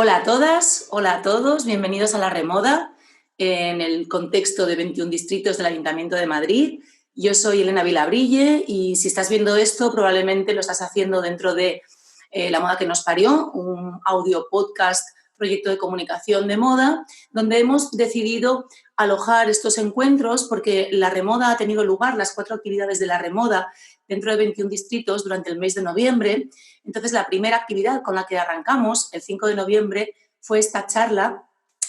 Hola a todas, hola a todos, bienvenidos a La Remoda en el contexto de 21 distritos del Ayuntamiento de Madrid. Yo soy Elena Vilabrille y si estás viendo esto probablemente lo estás haciendo dentro de La Moda que nos parió, un audio podcast, proyecto de comunicación de moda, donde hemos decidido alojar estos encuentros porque La Remoda ha tenido lugar, las 4 actividades de La Remoda, dentro de 21 distritos durante el mes de noviembre. Entonces, la primera actividad con la que arrancamos, el 5 de noviembre, fue esta charla,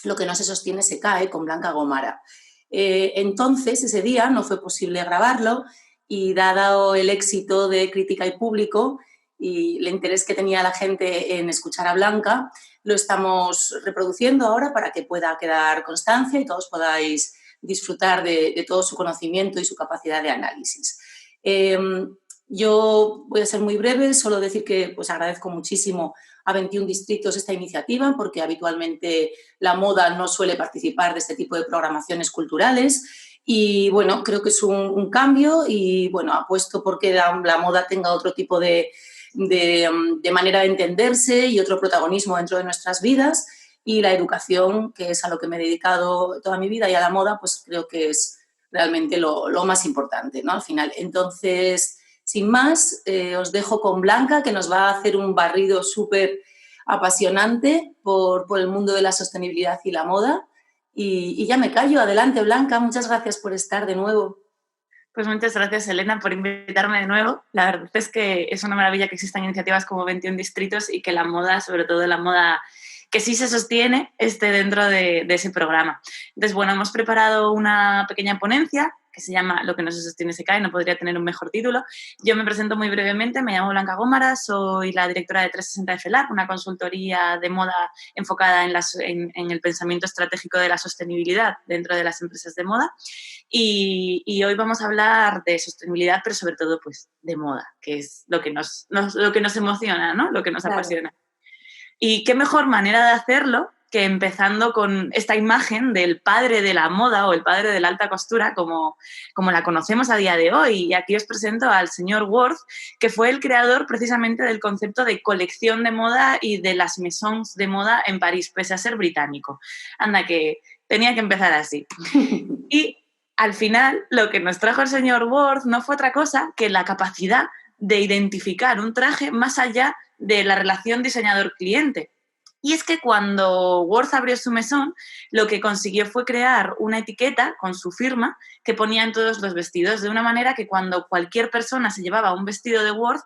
Lo que no se sostiene se cae, con Blanca Gomara. Entonces, ese día no fue posible grabarlo y dado el éxito de crítica y público y el interés que tenía la gente en escuchar a Blanca, lo estamos reproduciendo ahora para que pueda quedar constancia y todos podáis disfrutar de todo su conocimiento y su capacidad de análisis. Yo voy a ser muy breve, solo decir que pues, agradezco muchísimo a 21 distritos esta iniciativa porque habitualmente la moda no suele participar de este tipo de programaciones culturales y bueno, creo que es un cambio y bueno, apuesto porque la moda tenga otro tipo de manera de entenderse y otro protagonismo dentro de nuestras vidas y la educación, que es a lo que me he dedicado toda mi vida y a la moda, pues creo que es realmente lo más importante, ¿no? Al final. Entonces, sin más, os dejo con Blanca, que nos va a hacer un barrido súper apasionante por el mundo de la sostenibilidad y la moda. Y ya me callo. Adelante, Blanca. Muchas gracias por estar de nuevo. Pues muchas gracias, Elena, por invitarme de nuevo. La verdad es que es una maravilla que existan iniciativas como 21 distritos y que la moda, sobre todo la moda que sí se sostiene, esté dentro de ese programa. Entonces, bueno, hemos preparado una pequeña ponencia que se llama Lo que no se sostiene se cae, no podría tener un mejor título. Yo me presento muy brevemente, me llamo Blanca Gómara, soy la directora de 360 FLab, una consultoría de moda enfocada en el pensamiento estratégico de la sostenibilidad dentro de las empresas de moda. Y hoy vamos a hablar de sostenibilidad, pero sobre todo pues, de moda, que es lo que nos emociona, ¿no? Lo que nos apasiona. Y qué mejor manera de hacerlo que empezando con esta imagen del padre de la moda o el padre de la alta costura como la conocemos a día de hoy. Y aquí os presento al señor Worth, que fue el creador precisamente del concepto de colección de moda y de las maisons de moda en París, pese a ser británico. Anda, que tenía que empezar así. Y al final, lo que nos trajo el señor Worth no fue otra cosa que la capacidad de identificar un traje más allá de la relación diseñador-cliente. Y es que cuando Worth abrió su mesón, lo que consiguió fue crear una etiqueta con su firma que ponía en todos los vestidos, de una manera que cuando cualquier persona se llevaba un vestido de Worth,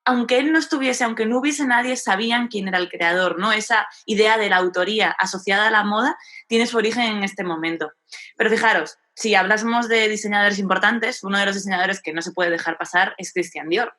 aunque él no estuviese, aunque no hubiese nadie, sabían quién era el creador, ¿no? Esa idea de la autoría asociada a la moda tiene su origen en este momento. Pero fijaros, si hablásemos de diseñadores importantes, uno de los diseñadores que no se puede dejar pasar es Christian Dior.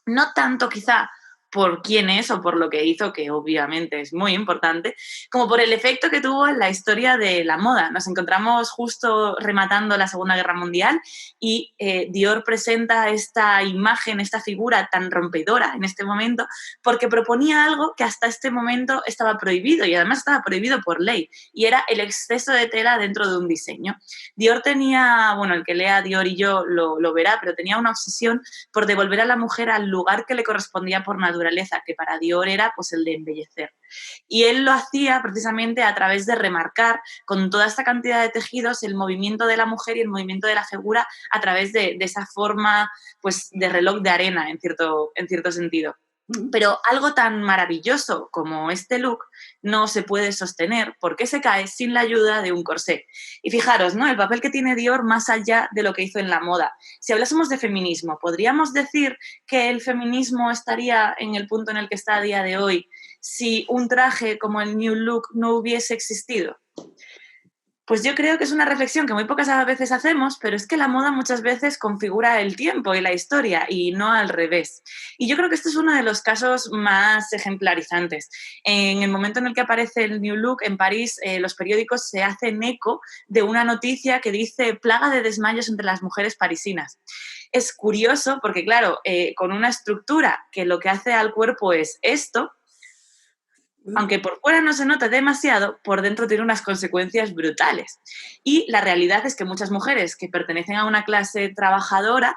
No tanto quizá por quién es o por lo que hizo, que obviamente es muy importante, como por el efecto que tuvo en la historia de la moda. Nos encontramos justo rematando la Segunda Guerra Mundial y Dior presenta esta imagen, esta figura tan rompedora en este momento, porque proponía algo que hasta este momento estaba prohibido y además estaba prohibido por ley, y era el exceso de tela dentro de un diseño. Dior tenía, bueno, el que lea Dior y yo lo verá, pero tenía una obsesión por devolver a la mujer al lugar que le correspondía por naturaleza, que para Dior era pues el de embellecer. Y él lo hacía precisamente a través de remarcar con toda esta cantidad de tejidos el movimiento de la mujer y el movimiento de la figura a través de esa forma pues, de reloj de arena, en cierto sentido. Pero algo tan maravilloso como este look no se puede sostener porque se cae sin la ayuda de un corsé. Y fijaros, ¿no? El papel que tiene Dior más allá de lo que hizo en la moda. Si hablásemos de feminismo, ¿podríamos decir que el feminismo estaría en el punto en el que está a día de hoy si un traje como el New Look no hubiese existido? Pues yo creo que es una reflexión que muy pocas veces hacemos, pero es que la moda muchas veces configura el tiempo y la historia y no al revés. Y yo creo que este es uno de los casos más ejemplarizantes. En el momento en el que aparece el New Look en París, los periódicos se hacen eco de una noticia que dice plaga de desmayos entre las mujeres parisinas. Es curioso porque, claro, con una estructura que lo que hace al cuerpo es esto, aunque por fuera no se note demasiado, por dentro tiene unas consecuencias brutales. Y la realidad es que muchas mujeres que pertenecen a una clase trabajadora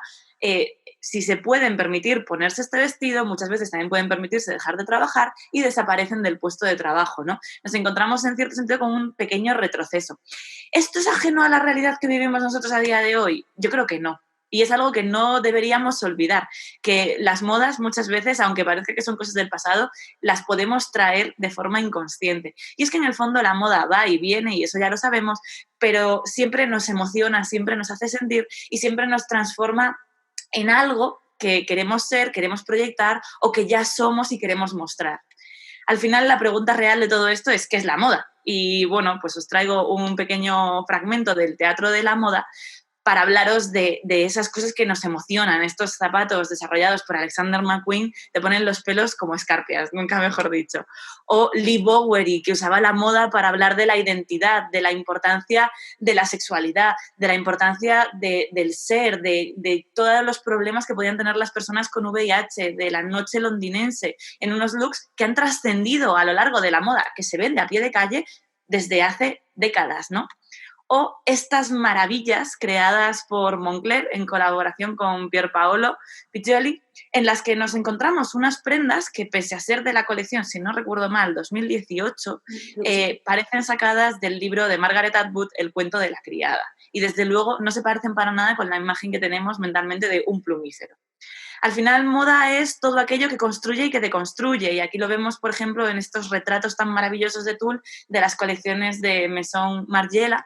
si se pueden permitir ponerse este vestido, muchas veces también pueden permitirse dejar de trabajar y desaparecen del puesto de trabajo, ¿no? Nos encontramos en cierto sentido con un pequeño retroceso. ¿Esto es ajeno a la realidad que vivimos nosotros a día de hoy? Yo creo que no. Y es algo que no deberíamos olvidar, que las modas muchas veces, aunque parezca que son cosas del pasado, las podemos traer de forma inconsciente. Y es que en el fondo la moda va y viene, y eso ya lo sabemos, pero siempre nos emociona, siempre nos hace sentir y siempre nos transforma en algo que queremos ser, queremos proyectar o que ya somos y queremos mostrar. Al final, la pregunta real de todo esto es ¿qué es la moda? Y bueno, pues os traigo un pequeño fragmento del teatro de la moda para hablaros de esas cosas que nos emocionan. Estos zapatos desarrollados por Alexander McQueen te ponen los pelos como escarpias, nunca mejor dicho. O Lee Bowery, que usaba la moda para hablar de la identidad, de la importancia de la sexualidad, de la importancia del ser, de todos los problemas que podían tener las personas con VIH, de la noche londinense, en unos looks que han trascendido a lo largo de la moda, que se vende a pie de calle desde hace décadas, ¿no? O estas maravillas creadas por Moncler en colaboración con Pierpaolo Piccioli, en las que nos encontramos unas prendas que, pese a ser de la colección, si no recuerdo mal, 2018, parecen sacadas del libro de Margaret Atwood, El cuento de la criada. Y desde luego no se parecen para nada con la imagen que tenemos mentalmente de un plumífero. Al final, moda es todo aquello que construye y que deconstruye. Y aquí lo vemos, por ejemplo, en estos retratos tan maravillosos de Tulle de las colecciones de Maison Margiela.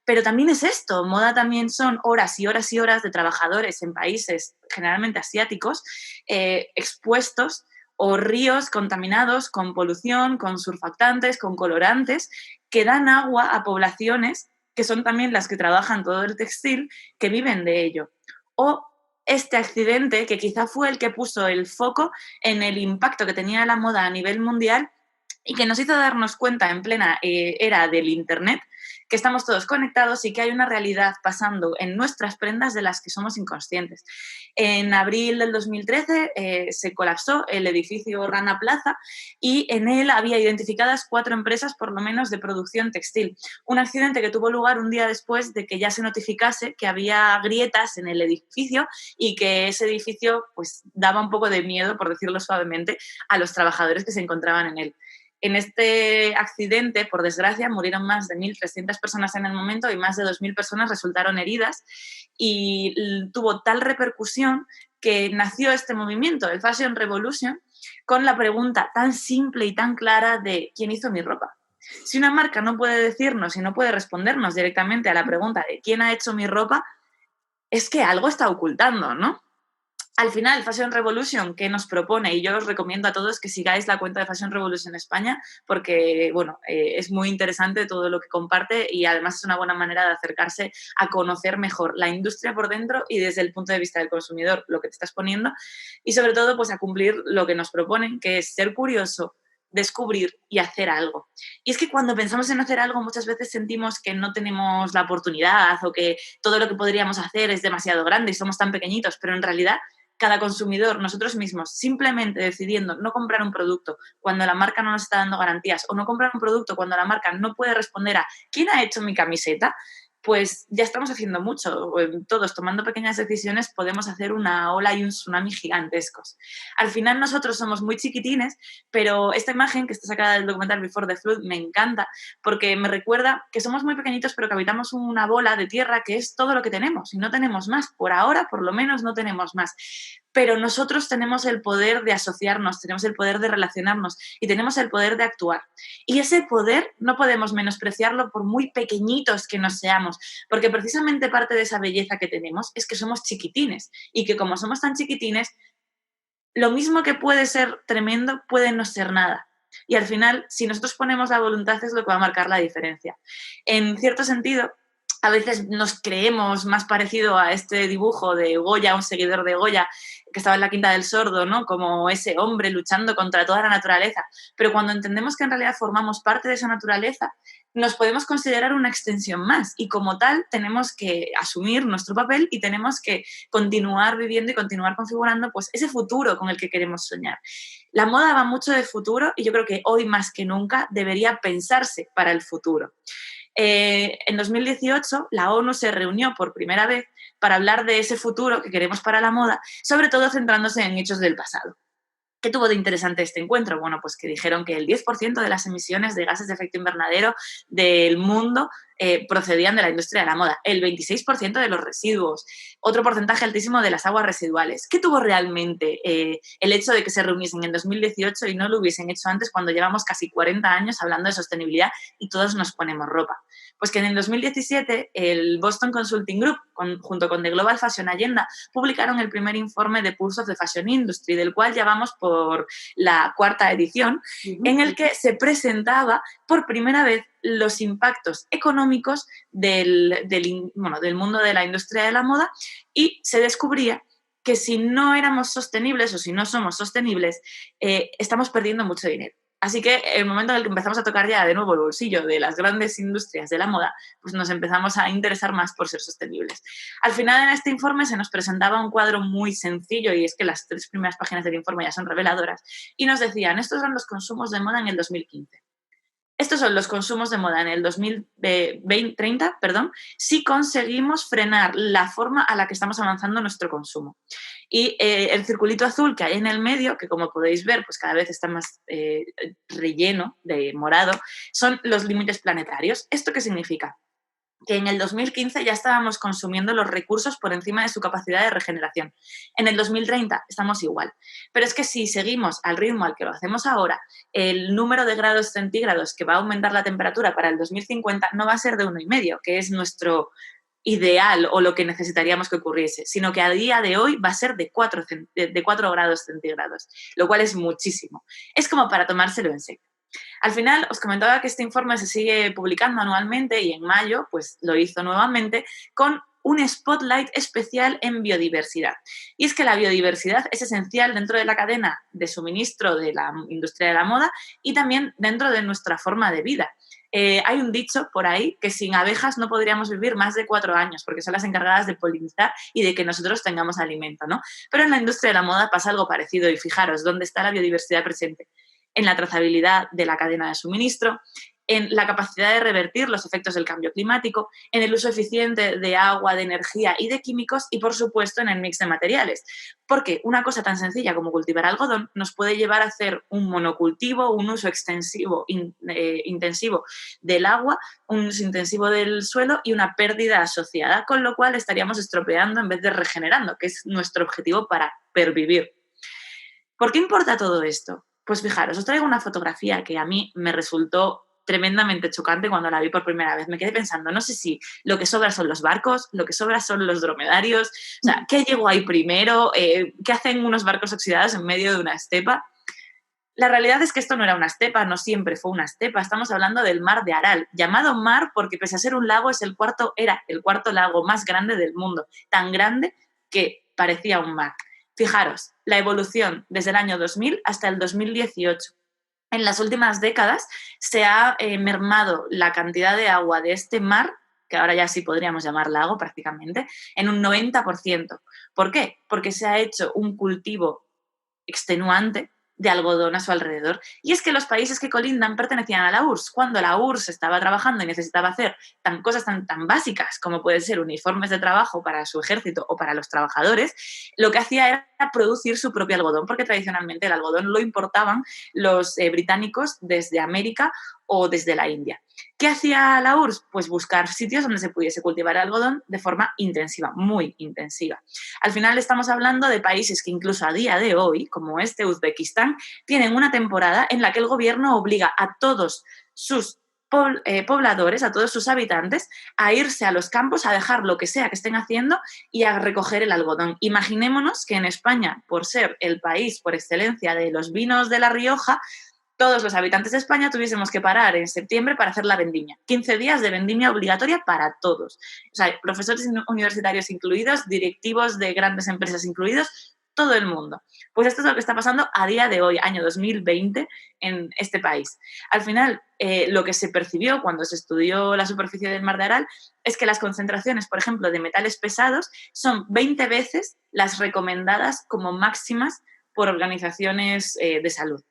Pero también es esto, moda también son horas y horas y horas de trabajadores en países generalmente asiáticos expuestos, o ríos contaminados con polución, con surfactantes, con colorantes, que dan agua a poblaciones que son también las que trabajan todo el textil, que viven de ello. O este accidente, que quizá fue el que puso el foco en el impacto que tenía la moda a nivel mundial y que nos hizo darnos cuenta en plena era del Internet que estamos todos conectados y que hay una realidad pasando en nuestras prendas de las que somos inconscientes. En abril del 2013 se colapsó el edificio Rana Plaza y en él había identificadas 4 empresas por lo menos de producción textil. Un accidente que tuvo lugar un día después de que ya se notificase que había grietas en el edificio y que ese edificio pues daba un poco de miedo, por decirlo suavemente, a los trabajadores que se encontraban en él. En este accidente, por desgracia, murieron más de 1.300 personas en el momento y más de 2.000 personas resultaron heridas y tuvo tal repercusión que nació este movimiento, el Fashion Revolution, con la pregunta tan simple y tan clara de ¿quién hizo mi ropa? Si una marca no puede decirnos y no puede respondernos directamente a la pregunta de ¿quién ha hecho mi ropa? Es que algo está ocultando, ¿no? Al final, Fashion Revolution, ¿qué nos propone? Y yo os recomiendo a todos que sigáis la cuenta de Fashion Revolution España porque, bueno, es muy interesante todo lo que comparte y además es una buena manera de acercarse a conocer mejor la industria por dentro y desde el punto de vista del consumidor, lo que te estás poniendo y sobre todo, pues a cumplir lo que nos proponen, que es ser curioso, descubrir y hacer algo. Y es que cuando pensamos en hacer algo muchas veces sentimos que no tenemos la oportunidad o que todo lo que podríamos hacer es demasiado grande y somos tan pequeñitos, pero en realidad cada consumidor, nosotros mismos, simplemente decidiendo no comprar un producto cuando la marca no nos está dando garantías o no comprar un producto cuando la marca no puede responder a ¿quién ha hecho mi camiseta?, pues ya estamos haciendo mucho. Todos tomando pequeñas decisiones podemos hacer una ola y un tsunami gigantescos. Al final nosotros somos muy chiquitines, pero esta imagen que está sacada del documental Before the Flood me encanta porque me recuerda que somos muy pequeñitos pero que habitamos una bola de tierra que es todo lo que tenemos y no tenemos más. Por ahora, por lo menos, no tenemos más. Pero nosotros tenemos el poder de asociarnos, tenemos el poder de relacionarnos y tenemos el poder de actuar. Y ese poder no podemos menospreciarlo por muy pequeñitos que nos seamos, porque precisamente parte de esa belleza que tenemos es que somos chiquitines y que como somos tan chiquitines, lo mismo que puede ser tremendo puede no ser nada. Y al final, si nosotros ponemos la voluntad es lo que va a marcar la diferencia. En cierto sentido, a veces nos creemos más parecido a este dibujo de Goya, un seguidor de Goya, que estaba en la Quinta del Sordo, ¿no? Como ese hombre luchando contra toda la naturaleza. Pero cuando entendemos que en realidad formamos parte de esa naturaleza, nos podemos considerar una extensión más y como tal tenemos que asumir nuestro papel y tenemos que continuar viviendo y continuar configurando pues, ese futuro con el que queremos soñar. La moda va mucho de futuro y yo creo que hoy más que nunca debería pensarse para el futuro. En 2018 la ONU se reunió por primera vez para hablar de ese futuro que queremos para la moda, sobre todo centrándose en hechos del pasado. ¿Qué tuvo de interesante este encuentro? Bueno, pues que dijeron que el 10% de las emisiones de gases de efecto invernadero del mundo procedían de la industria de la moda, el 26% de los residuos, otro porcentaje altísimo de las aguas residuales. ¿Qué tuvo realmente el hecho de que se reuniesen en 2018 y no lo hubiesen hecho antes cuando llevamos casi 40 años hablando de sostenibilidad y todos nos ponemos ropa? Pues que en el 2017 el Boston Consulting Group, junto con The Global Fashion Agenda, publicaron el primer informe de Pulse of the Fashion Industry, del cual ya vamos por la cuarta edición, en el que se presentaba por primera vez los impactos económicos del mundo de la industria de la moda, y se descubría que si no éramos sostenibles o si no somos sostenibles, estamos perdiendo mucho dinero. Así que el momento en el que empezamos a tocar ya de nuevo el bolsillo de las grandes industrias de la moda, pues nos empezamos a interesar más por ser sostenibles. Al final, en este informe se nos presentaba un cuadro muy sencillo, y es que las 3 primeras páginas del informe ya son reveladoras, y nos decían: estos son los consumos de moda en el 2015. Estos son los consumos de moda en el 2030, si conseguimos frenar la forma a la que estamos avanzando nuestro consumo. Y el circulito azul que hay en el medio, que como podéis ver, pues cada vez está más relleno de morado, son los límites planetarios. ¿Esto qué significa? Que en el 2015 ya estábamos consumiendo los recursos por encima de su capacidad de regeneración. En el 2030 estamos igual. Pero es que si seguimos al ritmo al que lo hacemos ahora, el número de grados centígrados que va a aumentar la temperatura para el 2050 no va a ser de 1,5, que es nuestro ideal o lo que necesitaríamos que ocurriese, sino que a día de hoy va a ser de 4 grados centígrados, lo cual es muchísimo. Es como para tomárselo en serio. Al final, os comentaba que este informe se sigue publicando anualmente, y en mayo pues lo hizo nuevamente con un spotlight especial en biodiversidad. Y es que la biodiversidad es esencial dentro de la cadena de suministro de la industria de la moda y también dentro de nuestra forma de vida. Hay un dicho por ahí que sin abejas no podríamos vivir más de 4 años, porque son las encargadas de polinizar y de que nosotros tengamos alimento, ¿no? Pero en la industria de la moda pasa algo parecido, y fijaros dónde está la biodiversidad presente: en la trazabilidad de la cadena de suministro, en la capacidad de revertir los efectos del cambio climático, en el uso eficiente de agua, de energía y de químicos, y por supuesto en el mix de materiales. Porque una cosa tan sencilla como cultivar algodón nos puede llevar a hacer un monocultivo, un uso intensivo del agua, un uso intensivo del suelo y una pérdida asociada, con lo cual estaríamos estropeando en vez de regenerando, que es nuestro objetivo para pervivir. ¿Por qué importa todo esto? Pues fijaros, os traigo una fotografía que a mí me resultó tremendamente chocante cuando la vi por primera vez. Me quedé pensando, no sé si lo que sobra son los barcos, lo que sobra son los dromedarios, o sea, ¿qué llegó ahí primero? ¿Qué hacen unos barcos oxidados en medio de una estepa? La realidad es que esto no era una estepa, no siempre fue una estepa. Estamos hablando del mar de Aral, llamado mar porque pese a ser un lago era el cuarto lago más grande del mundo, tan grande que parecía un mar. Fijaros, la evolución desde el año 2000 hasta el 2018. En las últimas décadas se ha mermado la cantidad de agua de este mar, que ahora ya sí podríamos llamar lago prácticamente, en un 90%. ¿Por qué? Porque se ha hecho un cultivo extenuante de algodón a su alrededor. Y es que los países que colindan pertenecían a la URSS. Cuando la URSS estaba trabajando y necesitaba hacer cosas tan básicas como pueden ser uniformes de trabajo para su ejército o para los trabajadores, lo que hacía era producir su propio algodón, porque tradicionalmente el algodón lo importaban los británicos desde América o desde la India. ¿Qué hacía la URSS? Pues buscar sitios donde se pudiese cultivar el algodón de forma intensiva, muy intensiva. Al final estamos hablando de países que incluso a día de hoy, como Uzbekistán, tienen una temporada en la que el gobierno obliga a todos sus pobladores, a todos sus habitantes, a irse a los campos a dejar lo que sea que estén haciendo y a recoger el algodón. Imaginémonos que en España, por ser el país por excelencia de los vinos de La Rioja, todos los habitantes de España tuviésemos que parar en septiembre para hacer la vendimia. 15 días de vendimia obligatoria para todos. O sea, profesores universitarios incluidos, directivos de grandes empresas incluidos, todo el mundo. Pues esto es lo que está pasando a día de hoy, año 2020, en este país. Al final, lo que se percibió cuando se estudió la superficie del mar de Aral es que las concentraciones, por ejemplo, de metales pesados son 20 veces las recomendadas como máximas por organizaciones de salud.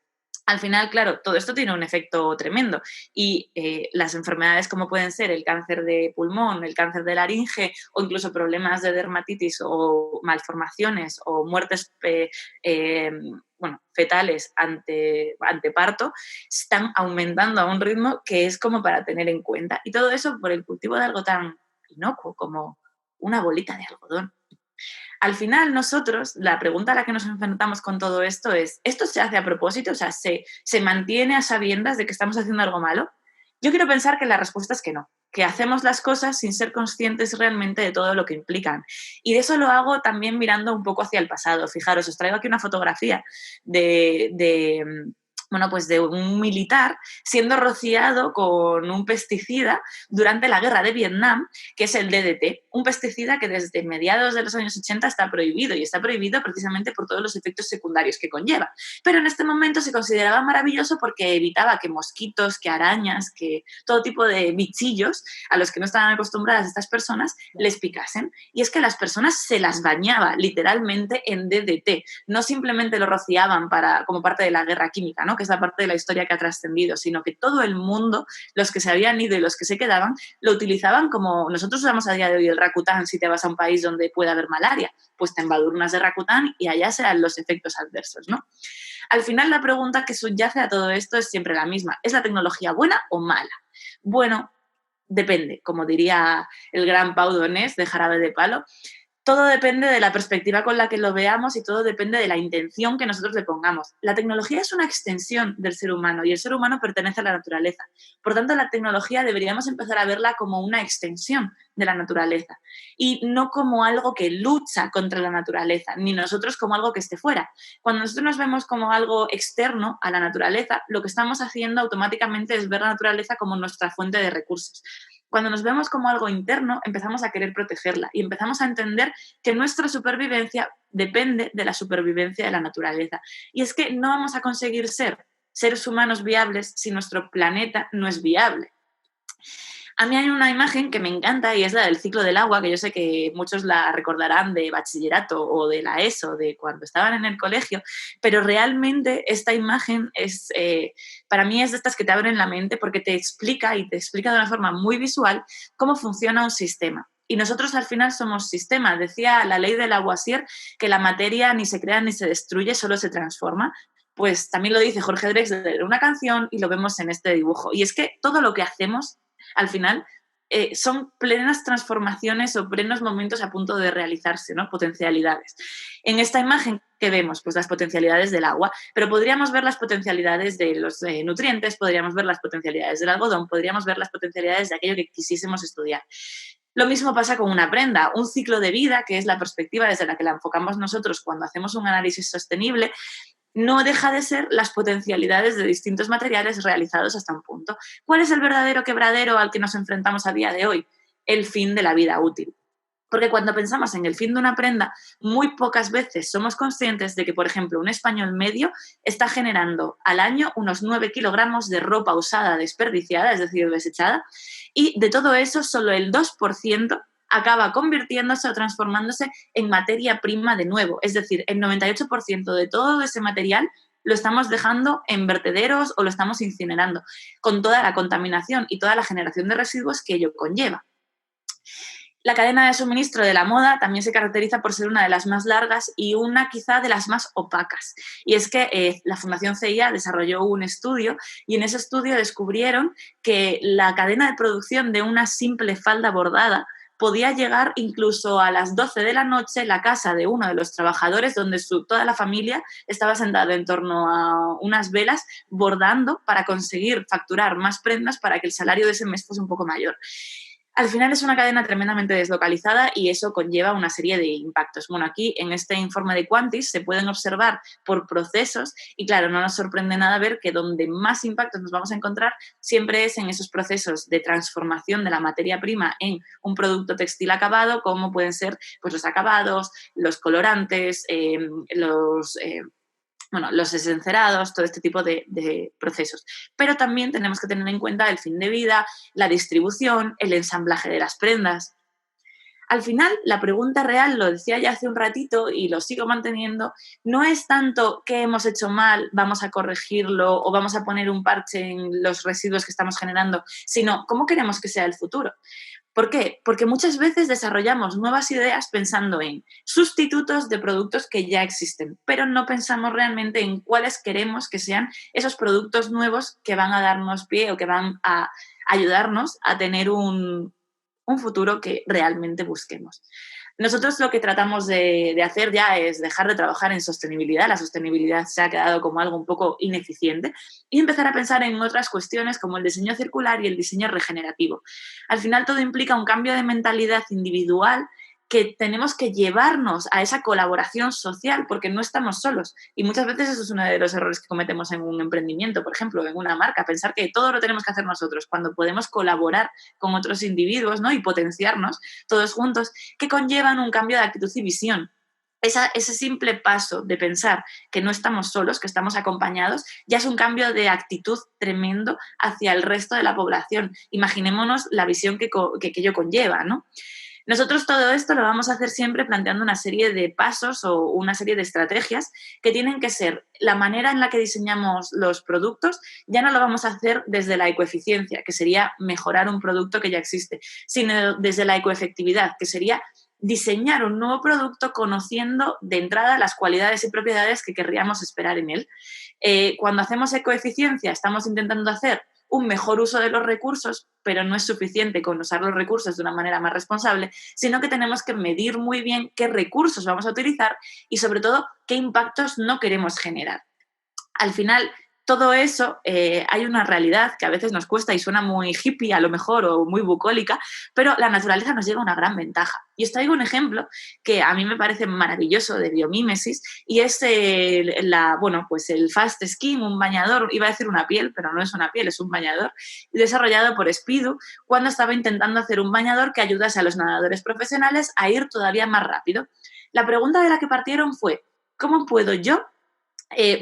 Al final, claro, todo esto tiene un efecto tremendo y las enfermedades como pueden ser el cáncer de pulmón, el cáncer de laringe o incluso problemas de dermatitis o malformaciones o muertes eh, fetales ante parto están aumentando a un ritmo que es como para tener en cuenta. Y todo eso por el cultivo de algo tan inocuo como una bolita de algodón. Al final, nosotros, la pregunta a la que nos enfrentamos con todo esto es, ¿esto se hace a propósito? O sea, ¿se mantiene a sabiendas de que estamos haciendo algo malo? Yo quiero pensar que la respuesta es que no, que hacemos las cosas sin ser conscientes realmente de todo lo que implican. Y de eso lo hago también mirando un poco hacia el pasado. Fijaros, os traigo aquí una fotografía de un militar siendo rociado con un pesticida durante la guerra de Vietnam, que es el DDT, un pesticida que desde mediados de los años 80 está prohibido y está prohibido precisamente por todos los efectos secundarios que conlleva. Pero en este momento se consideraba maravilloso porque evitaba que mosquitos, que arañas, que todo tipo de bichillos a los que no estaban acostumbradas estas personas les picasen. Y es que las personas se las bañaba literalmente en DDT, no simplemente lo rociaban como parte de la guerra química, ¿no? Que es la parte de la historia que ha trascendido, sino que todo el mundo, los que se habían ido y los que se quedaban, lo utilizaban como nosotros usamos a día de hoy el Rakután si te vas a un país donde puede haber malaria, pues te embadurnas de Rakután y allá sean los efectos adversos, ¿no? Al final la pregunta que subyace a todo esto es siempre la misma, ¿es la tecnología buena o mala? Bueno, depende, como diría el gran Pau Donés de Jarabe de Palo, todo depende de la perspectiva con la que lo veamos y todo depende de la intención que nosotros le pongamos. La tecnología es una extensión del ser humano y el ser humano pertenece a la naturaleza. Por tanto, la tecnología deberíamos empezar a verla como una extensión de la naturaleza y no como algo que lucha contra la naturaleza, ni nosotros como algo que esté fuera. Cuando nosotros nos vemos como algo externo a la naturaleza, lo que estamos haciendo automáticamente es ver la naturaleza como nuestra fuente de recursos. Cuando nos vemos como algo interno, empezamos a querer protegerla y empezamos a entender que nuestra supervivencia depende de la supervivencia de la naturaleza. Y es que no vamos a conseguir ser seres humanos viables si nuestro planeta no es viable. A mí hay una imagen que me encanta y es la del ciclo del agua, que yo sé que muchos la recordarán de bachillerato o de la ESO, de cuando estaban en el colegio, pero realmente esta imagen para mí es de estas que te abren la mente porque te explica y te explica de una forma muy visual cómo funciona un sistema. Y nosotros al final somos sistema. Decía la ley de Lavoisier que la materia ni se crea ni se destruye, solo se transforma. Pues también lo dice Jorge Drexler en una canción y lo vemos en este dibujo. Y es que todo lo que hacemos al final son plenas transformaciones o plenos momentos a punto de realizarse, ¿no? Potencialidades. En esta imagen, ¿qué vemos? Pues las potencialidades del agua, pero podríamos ver las potencialidades de los nutrientes, podríamos ver las potencialidades del algodón, podríamos ver las potencialidades de aquello que quisiésemos estudiar. Lo mismo pasa con una prenda, un ciclo de vida, que es la perspectiva desde la que la enfocamos nosotros cuando hacemos un análisis sostenible, no deja de ser las potencialidades de distintos materiales realizados hasta un punto. ¿Cuál es el verdadero quebradero al que nos enfrentamos a día de hoy? El fin de la vida útil. Porque cuando pensamos en el fin de una prenda, muy pocas veces somos conscientes de que, por ejemplo, un español medio está generando al año unos 9 kilogramos de ropa usada desperdiciada, es decir, desechada, y de todo eso solo el 2% acaba convirtiéndose o transformándose en materia prima de nuevo. Es decir, el 98% de todo ese material lo estamos dejando en vertederos o lo estamos incinerando, con toda la contaminación y toda la generación de residuos que ello conlleva. La cadena de suministro de la moda también se caracteriza por ser una de las más largas y una quizá de las más opacas. Y es que la Fundación CIA desarrolló un estudio y en ese estudio descubrieron que la cadena de producción de una simple falda bordada podía llegar incluso a las 12 de la noche en la casa de uno de los trabajadores donde toda la familia estaba sentada en torno a unas velas bordando para conseguir facturar más prendas para que el salario de ese mes fuese un poco mayor. Al final es una cadena tremendamente deslocalizada y eso conlleva una serie de impactos. Bueno, aquí en este informe de Quantis se pueden observar por procesos y claro, no nos sorprende nada ver que donde más impactos nos vamos a encontrar siempre es en esos procesos de transformación de la materia prima en un producto textil acabado, como pueden ser pues, los acabados, los colorantes, los esencerados, todo este tipo de procesos. Pero también tenemos que tener en cuenta el fin de vida, la distribución, el ensamblaje de las prendas. Al final, la pregunta real, lo decía ya hace un ratito y lo sigo manteniendo, no es tanto qué hemos hecho mal, vamos a corregirlo o vamos a poner un parche en los residuos que estamos generando, sino cómo queremos que sea el futuro. ¿Por qué? Porque muchas veces desarrollamos nuevas ideas pensando en sustitutos de productos que ya existen, pero no pensamos realmente en cuáles queremos que sean esos productos nuevos que van a darnos pie o que van a ayudarnos a tener un futuro que realmente busquemos. Nosotros lo que tratamos de hacer ya es dejar de trabajar en sostenibilidad. La sostenibilidad se ha quedado como algo un poco ineficiente y empezar a pensar en otras cuestiones como el diseño circular y el diseño regenerativo. Al final todo implica un cambio de mentalidad individual que tenemos que llevarnos a esa colaboración social porque no estamos solos. Y muchas veces eso es uno de los errores que cometemos en un emprendimiento, por ejemplo, en una marca, pensar que todo lo tenemos que hacer nosotros, cuando podemos colaborar con otros individuos, ¿no? Y potenciarnos todos juntos, que conllevan un cambio de actitud y visión. Ese simple paso de pensar que no estamos solos, que estamos acompañados, ya es un cambio de actitud tremendo hacia el resto de la población. Imaginémonos la visión que ello conlleva, ¿no? Nosotros todo esto lo vamos a hacer siempre planteando una serie de pasos o una serie de estrategias que tienen que ser la manera en la que diseñamos los productos, ya no lo vamos a hacer desde la ecoeficiencia, que sería mejorar un producto que ya existe, sino desde la ecoefectividad, que sería diseñar un nuevo producto conociendo de entrada las cualidades y propiedades que querríamos esperar en él. Cuando hacemos ecoeficiencia estamos intentando hacer un mejor uso de los recursos, pero no es suficiente con usar los recursos de una manera más responsable, sino que tenemos que medir muy bien qué recursos vamos a utilizar y, sobre todo, qué impactos no queremos generar. Al final, todo eso, hay una realidad que a veces nos cuesta y suena muy hippie a lo mejor o muy bucólica, pero la naturaleza nos lleva una gran ventaja. Y os traigo un ejemplo que a mí me parece maravilloso de biomímesis y es el Fast Skin, un bañador, iba a decir una piel, pero no es una piel, es un bañador, desarrollado por Speedo cuando estaba intentando hacer un bañador que ayudase a los nadadores profesionales a ir todavía más rápido. La pregunta de la que partieron fue, ¿cómo puedo yo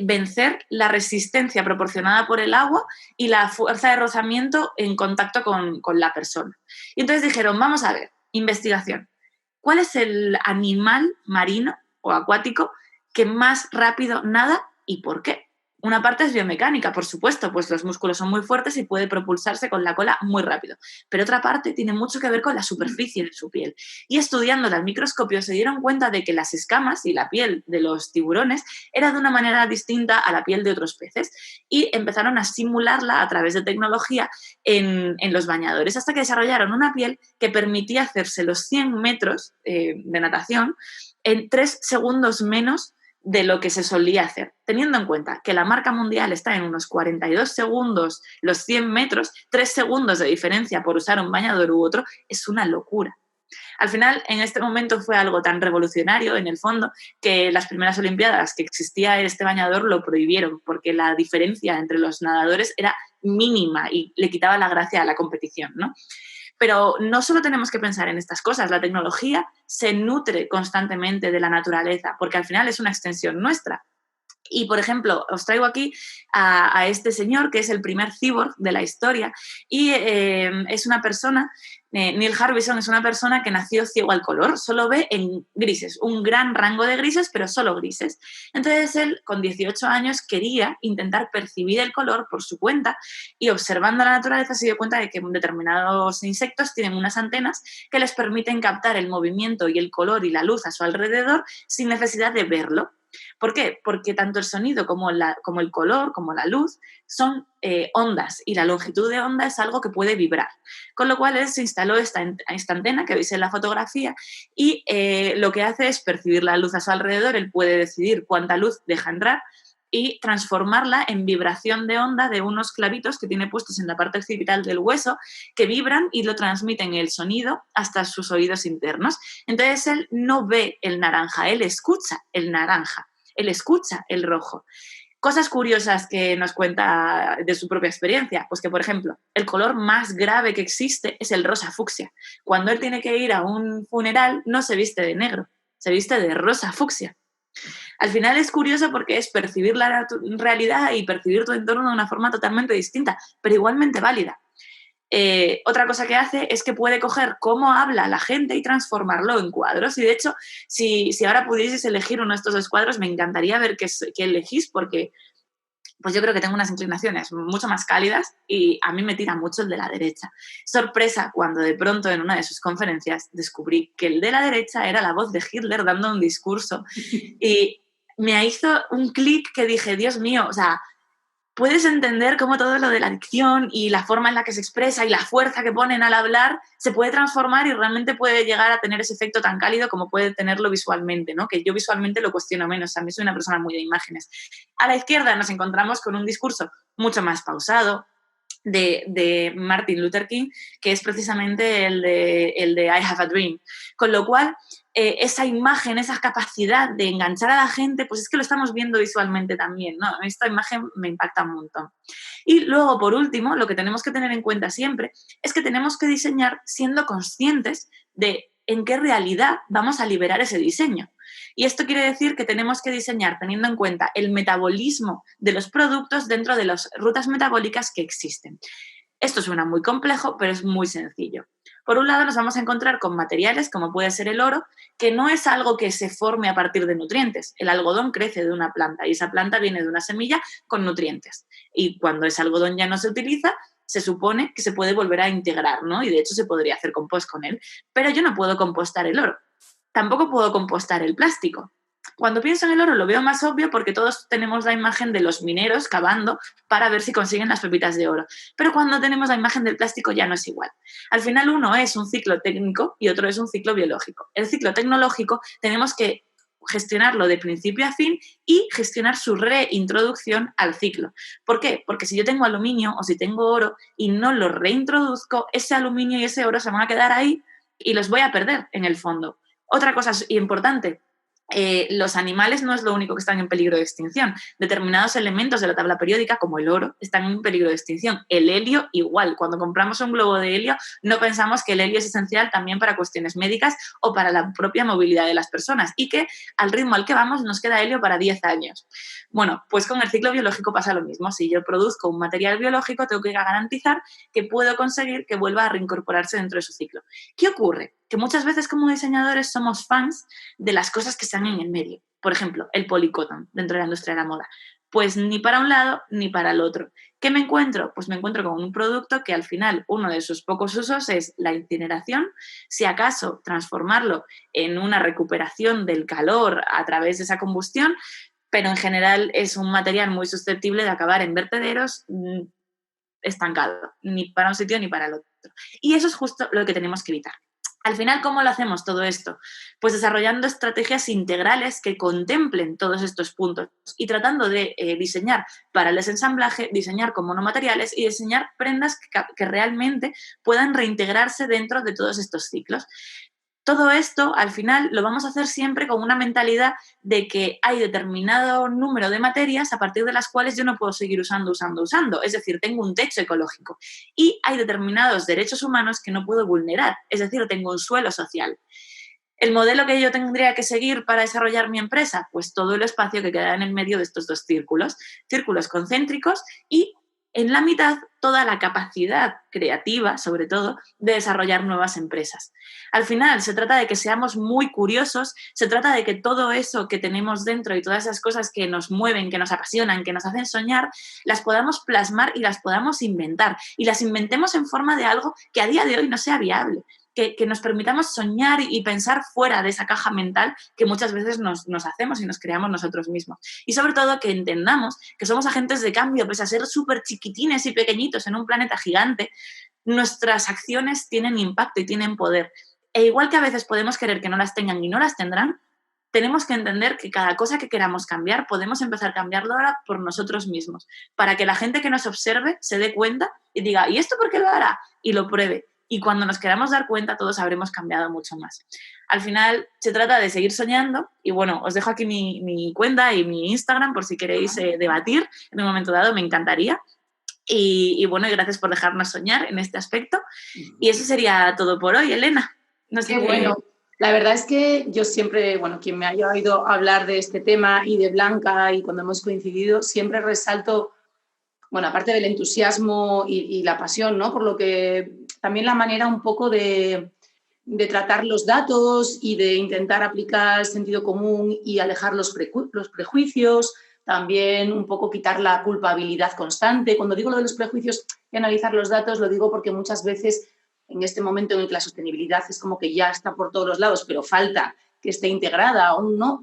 vencer la resistencia proporcionada por el agua y la fuerza de rozamiento en contacto con la persona? Y entonces dijeron, vamos a ver, investigación. ¿Cuál es el animal marino o acuático que más rápido nada y por qué? Una parte es biomecánica, por supuesto, pues los músculos son muy fuertes y puede propulsarse con la cola muy rápido. Pero otra parte tiene mucho que ver con la superficie de su piel. Y estudiándola al microscopio se dieron cuenta de que las escamas y la piel de los tiburones era de una manera distinta a la piel de otros peces y empezaron a simularla a través de tecnología en los bañadores hasta que desarrollaron una piel que permitía hacerse los 100 metros de natación en 3 segundos menos de lo que se solía hacer, teniendo en cuenta que la marca mundial está en unos 42 segundos los 100 metros, 3 segundos de diferencia por usar un bañador u otro, es una locura. Al final, en este momento fue algo tan revolucionario, en el fondo, que las primeras Olimpiadas que existía este bañador lo prohibieron, porque la diferencia entre los nadadores era mínima y le quitaba la gracia a la competición, ¿no? Pero no solo tenemos que pensar en estas cosas, la tecnología se nutre constantemente de la naturaleza, porque al final es una extensión nuestra. Y, por ejemplo, os traigo aquí a este señor, que es el primer cyborg de la historia, y es una persona, Neil Harbison es una persona que nació ciego al color, solo ve en grises, un gran rango de grises, pero solo grises. Entonces él, con 18 años, quería intentar percibir el color por su cuenta y, observando la naturaleza, se dio cuenta de que determinados insectos tienen unas antenas que les permiten captar el movimiento y el color y la luz a su alrededor sin necesidad de verlo. ¿Por qué? Porque tanto el sonido como el color, como la luz, son ondas y la longitud de onda es algo que puede vibrar. Con lo cual él se instaló esta antena que veis en la fotografía y lo que hace es percibir la luz a su alrededor, él puede decidir cuánta luz deja entrar y transformarla en vibración de onda de unos clavitos que tiene puestos en la parte occipital del hueso que vibran y lo transmiten el sonido hasta sus oídos internos. Entonces él no ve el naranja, él escucha el naranja, él escucha el rojo. Cosas curiosas que nos cuenta de su propia experiencia, pues que, por ejemplo, el color más grave que existe es el rosa fucsia. Cuando él tiene que ir a un funeral no se viste de negro, se viste de rosa fucsia. Al final es curioso porque es percibir la realidad y percibir tu entorno de una forma totalmente distinta, pero igualmente válida. Otra cosa que hace es que puede coger cómo habla la gente y transformarlo en cuadros. Y de hecho, si ahora pudieseis elegir uno de estos dos cuadros, me encantaría ver qué elegís, porque pues yo creo que tengo unas inclinaciones mucho más cálidas y a mí me tira mucho el de la derecha. Sorpresa cuando de pronto en una de sus conferencias descubrí que el de la derecha era la voz de Hitler dando un discurso y me hizo un clic que dije, Dios mío, o sea, puedes entender cómo todo lo de la dicción y la forma en la que se expresa y la fuerza que ponen al hablar se puede transformar y realmente puede llegar a tener ese efecto tan cálido como puede tenerlo visualmente, ¿no? Que yo visualmente lo cuestiono menos, a mí soy una persona muy de imágenes. A la izquierda nos encontramos con un discurso mucho más pausado de Martin Luther King, que es precisamente el de I Have a Dream. Con lo cual, esa imagen, esa capacidad de enganchar a la gente, pues es que lo estamos viendo visualmente también, ¿no? Esta imagen me impacta un montón. Y luego, por último, lo que tenemos que tener en cuenta siempre es que tenemos que diseñar siendo conscientes de en qué realidad vamos a liberar ese diseño. Y esto quiere decir que tenemos que diseñar teniendo en cuenta el metabolismo de los productos dentro de las rutas metabólicas que existen. Esto suena muy complejo, pero es muy sencillo. Por un lado, nos vamos a encontrar con materiales como puede ser el oro, que no es algo que se forme a partir de nutrientes. El algodón crece de una planta y esa planta viene de una semilla con nutrientes. Y cuando ese algodón ya no se utiliza, se supone que se puede volver a integrar, ¿no? Y de hecho se podría hacer compost con él. Pero yo no puedo compostar el oro. Tampoco puedo compostar el plástico. Cuando pienso en el oro lo veo más obvio porque todos tenemos la imagen de los mineros cavando para ver si consiguen las pepitas de oro. Pero cuando tenemos la imagen del plástico ya no es igual. Al final uno es un ciclo técnico y otro es un ciclo biológico. El ciclo tecnológico tenemos que gestionarlo de principio a fin y gestionar su reintroducción al ciclo. ¿Por qué? Porque si yo tengo aluminio o si tengo oro y no lo reintroduzco, ese aluminio y ese oro se van a quedar ahí y los voy a perder en el fondo. Otra cosa importante, los animales no es lo único que están en peligro de extinción. Determinados elementos de la tabla periódica, como el oro, están en peligro de extinción. El helio igual. Cuando compramos un globo de helio, no pensamos que el helio es esencial también para cuestiones médicas o para la propia movilidad de las personas y que al ritmo al que vamos nos queda helio para 10 años. Bueno, pues con el ciclo biológico pasa lo mismo. Si yo produzco un material biológico, tengo que garantizar que puedo conseguir que vuelva a reincorporarse dentro de su ciclo. ¿Qué ocurre? Que muchas veces como diseñadores somos fans de las cosas que están en el medio. Por ejemplo, el polycotton dentro de la industria de la moda. Pues ni para un lado ni para el otro. ¿Qué me encuentro? Pues me encuentro con un producto que al final uno de sus pocos usos es la incineración, si acaso transformarlo en una recuperación del calor a través de esa combustión, pero en general es un material muy susceptible de acabar en vertederos estancado, ni para un sitio ni para el otro. Y eso es justo lo que tenemos que evitar. Al final, ¿cómo lo hacemos todo esto? Pues desarrollando estrategias integrales que contemplen todos estos puntos y tratando de diseñar para el desensamblaje, diseñar con monomateriales y diseñar prendas que realmente puedan reintegrarse dentro de todos estos ciclos. Todo esto, al final, lo vamos a hacer siempre con una mentalidad de que hay determinado número de materias a partir de las cuales yo no puedo seguir usando. Es decir, tengo un techo ecológico. Y hay determinados derechos humanos que no puedo vulnerar. Es decir, tengo un suelo social. ¿El modelo que yo tendría que seguir para desarrollar mi empresa? Pues todo el espacio que queda en el medio de estos dos círculos concéntricos y en la mitad toda la capacidad creativa, sobre todo, de desarrollar nuevas empresas. Al final, se trata de que seamos muy curiosos, se trata de que todo eso que tenemos dentro y todas esas cosas que nos mueven, que nos apasionan, que nos hacen soñar, las podamos plasmar y las podamos inventar. Y las inventemos en forma de algo que a día de hoy no sea viable. Que nos permitamos soñar y pensar fuera de esa caja mental que muchas veces nos hacemos y nos creamos nosotros mismos. Y sobre todo que entendamos que somos agentes de cambio, pese a ser súper chiquitines y pequeñitos en un planeta gigante, nuestras acciones tienen impacto y tienen poder. E igual que a veces podemos querer que no las tengan y no las tendrán, tenemos que entender que cada cosa que queramos cambiar podemos empezar a cambiarlo ahora por nosotros mismos, para que la gente que nos observe se dé cuenta y diga, ¿y esto por qué lo hará? Y lo pruebe. Y cuando nos queramos dar cuenta, todos habremos cambiado mucho más. Al final, se trata de seguir soñando. Y bueno, os dejo aquí mi cuenta y mi Instagram por si queréis debatir en un momento dado, me encantaría. Y bueno, y gracias por dejarnos soñar en este aspecto. Y eso sería todo por hoy, Elena. No sé qué bueno. La verdad es que yo siempre, bueno, quien me haya oído hablar de este tema y de Blanca y cuando hemos coincidido, siempre resalto bueno, aparte del entusiasmo y la pasión, ¿no? Por lo que también la manera un poco de tratar los datos y de intentar aplicar el sentido común y alejar los prejuicios, también un poco quitar la culpabilidad constante. Cuando digo lo de los prejuicios y analizar los datos, lo digo porque muchas veces en este momento en el que la sostenibilidad es como que ya está por todos los lados, pero falta que esté integrada aún, ¿no?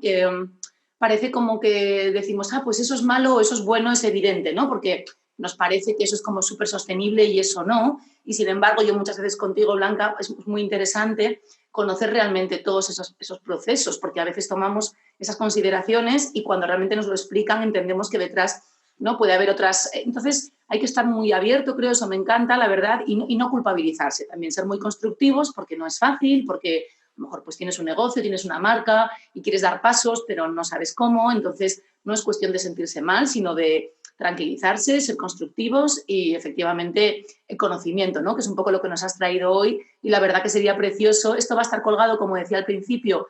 Parece como que decimos, pues eso es malo o eso es bueno, es evidente, ¿no? Porque nos parece que eso es como súper sostenible y eso no. Y sin embargo, yo muchas veces contigo, Blanca, es muy interesante conocer realmente todos esos procesos, porque a veces tomamos esas consideraciones y cuando realmente nos lo explican entendemos que detrás, ¿no?, puede haber otras. Entonces hay que estar muy abierto, creo, eso me encanta, la verdad, y no culpabilizarse, también ser muy constructivos porque no es fácil, porque a lo mejor pues tienes un negocio, tienes una marca y quieres dar pasos, pero no sabes cómo, entonces no es cuestión de sentirse mal, sino de tranquilizarse, ser constructivos y efectivamente el conocimiento, ¿no?, que es un poco lo que nos has traído hoy y la verdad que sería precioso. Esto va a estar colgado, como decía al principio,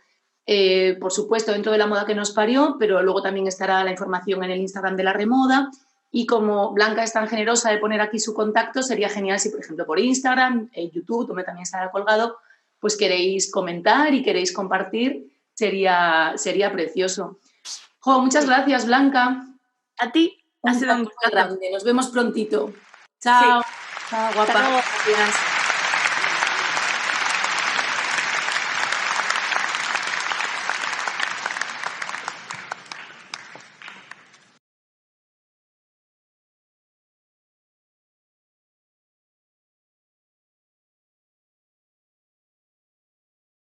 por supuesto dentro de La Moda que nos parió, pero luego también estará la información en el Instagram de La Remoda y como Blanca es tan generosa de poner aquí su contacto, sería genial si, por ejemplo, por Instagram, YouTube, donde también estará colgado, pues queréis comentar y queréis compartir, sería precioso. Muchas gracias, Blanca. A ti. Ha sido un gustazo grande. Nos vemos prontito. Chao. Sí. Chao, guapa. Hasta luego. Gracias.